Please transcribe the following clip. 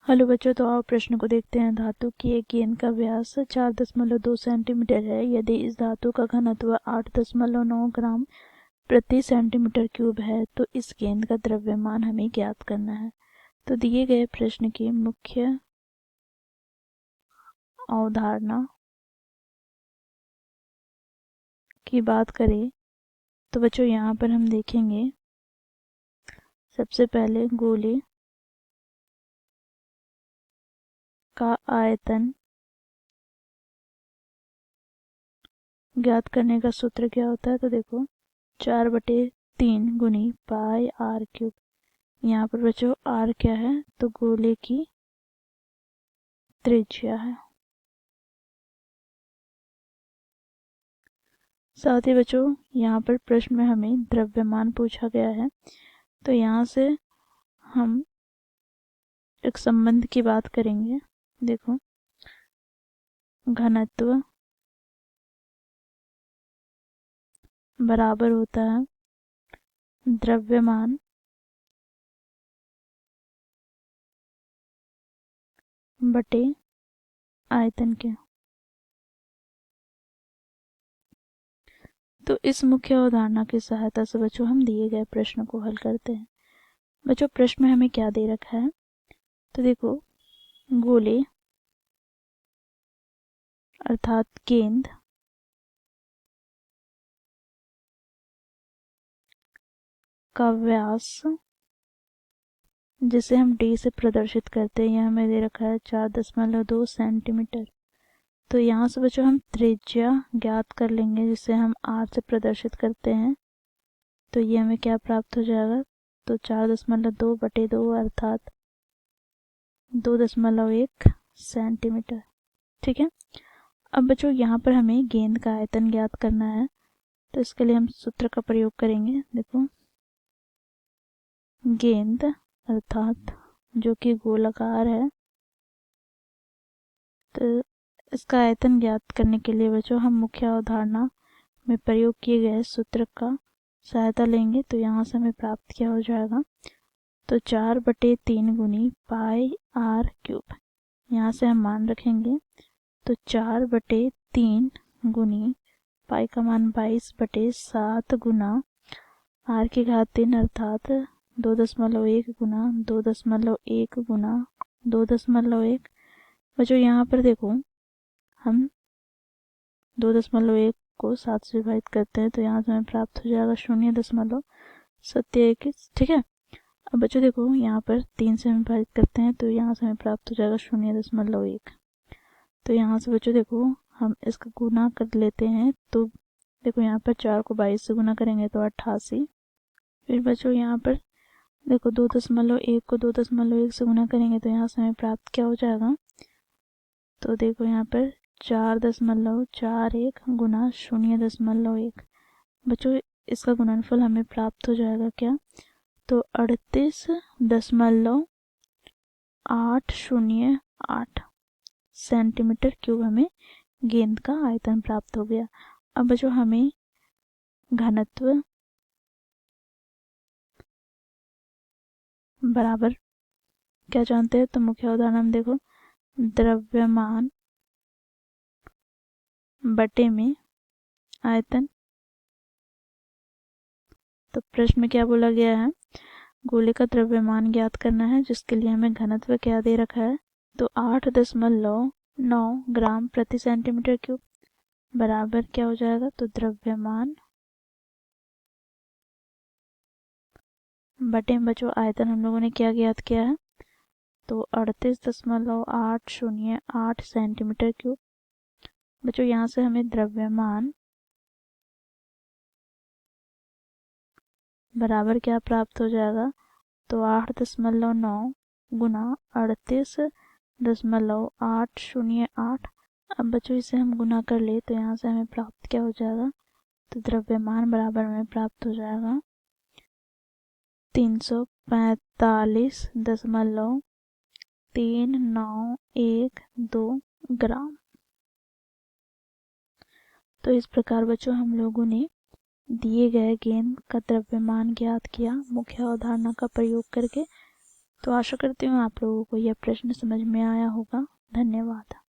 Hello बच्चों, तो आओ प्रश्न को देखते हैं। धातु की एक गेंद का व्यास 4.2 सेंटीमीटर है। यदि इस धातु का घनत्व 8.9 ग्राम प्रति सेंटीमीटर क्यूब है तो इस गेंद का द्रव्यमान हमें ज्ञात करना है। तो दिए गए प्रश्न की मुख्य अवधारणा की बात करें तो बच्चों यहाँ पर हम देखेंगे सबसे पहले गोले का आयतन ज्ञात करने का सूत्र क्या होता है। तो देखो 4/3 गुनी पाई आर क्यूब। यहाँ पर बच्चों आर क्या है, तो गोले की त्रिज्या है। साथ ही बच्चों यहाँ पर प्रश्न में हमें द्रव्यमान पूछा गया है, तो यहाँ से हम एक संबंध की बात करेंगे। देखो घनत्व बराबर होता है द्रव्यमान बटे आयतन के। तो इस मुख्य अवधारणा की सहायता से बच्चों हम दिए गए प्रश्न को हल करते हैं। बच्चों प्रश्न में हमें क्या दे रखा है, तो देखो गोले अर्थात गेंद का व्यास जिसे हम d से प्रदर्शित करते हैं, यह हमें दे रखा है 4.2 सेंटीमीटर। तो यहाँ से बच्चों हम त्रिज्या ज्ञात कर लेंगे जिसे हम r से प्रदर्शित करते हैं। तो ये हमें क्या प्राप्त हो जाएगा, तो 4.2/2 अर्थात 2.1 सेंटीमीटर। ठीक है। अब बच्चों यहाँ पर हमें गेंद का आयतन ज्ञात करना है, तो इसके लिए हम सूत्र का प्रयोग करेंगे। देखो गेंद अर्थात जो कि गोलाकार है, तो इसका आयतन ज्ञात करने के लिए बच्चों हम मुख्य अवधारणा में प्रयोग किए गए सूत्र का सहायता लेंगे। तो यहाँ से हमें प्राप्त क्या हो जाएगा, तो 4/3 गुनी पाई आर क्यूब। यहाँ से हम मान रखेंगे, तो 4/3 गुनी पाई का मान 22/7 गुना आर की घात 3 अर्थात 2.1 गुना 2.1 गुना 2.1। बच्चों यहाँ पर देखो हम 2.1 को 7 से विभाजित करते हैं, तो यहाँ से हमें प्राप्त हो जाएगा 0.721। ठीक है। अब बच्चों देखो यहाँ पर 3 से हम विभाजित करते हैं, तो यहाँ से हमें प्राप्त हो जाएगा 0.1। तो यहाँ से बच्चों देखो हम इसका गुना कर लेते हैं, तो देखो यहाँ पर 4 को 22 से गुना करेंगे तो 88। फिर बच्चों यहाँ पर देखो 2.1 को 2.1 से गुना करेंगे, तो यहाँ से हमें प्राप्त क्या हो जाएगा, तो देखो यहाँ पर 4.41 गुना 0.1। बच्चों इसका गुणनफल हमें प्राप्त हो जाएगा क्या, तो 38.808 सेंटीमीटर क्यूब हमें गेंद का आयतन प्राप्त हो गया। अब बच्चों हमें घनत्व बराबर क्या जानते हैं, तो मुख्य उदाहरण हम देखो द्रव्यमान बटे में आयतन। तो प्रश्न में क्या बोला गया है, गोले का द्रव्यमान ज्ञात करना है जिसके लिए हमें घनत्व क्या दे रखा है, तो 8.9 ग्राम प्रति सेंटीमीटर क्यूब बराबर क्या हो जाएगा, तो द्रव्यमान बटे में बच्चों आयतन हम लोगों ने क्या ज्ञात किया है, तो 38.808 सेंटीमीटर क्यूब। बच्चों यहाँ से हमें द्रव्यमान बराबर क्या प्राप्त हो जाएगा, तो 8.9 गुना 38.808। अब बच्चों इसे हम गुना कर ले, तो यहाँ से हमें प्राप्त क्या हो जाएगा, तो द्रव्यमान बराबर में प्राप्त हो जाएगा 345.3912 ग्राम। तो इस प्रकार बच्चों हम लोगों ने दिए गए गेंद का द्रव्यमान ज्ञात किया मुख्य अवधारणा का प्रयोग करके। तो आशा करती हूँ आप लोगों को यह प्रश्न समझ में आया होगा। धन्यवाद।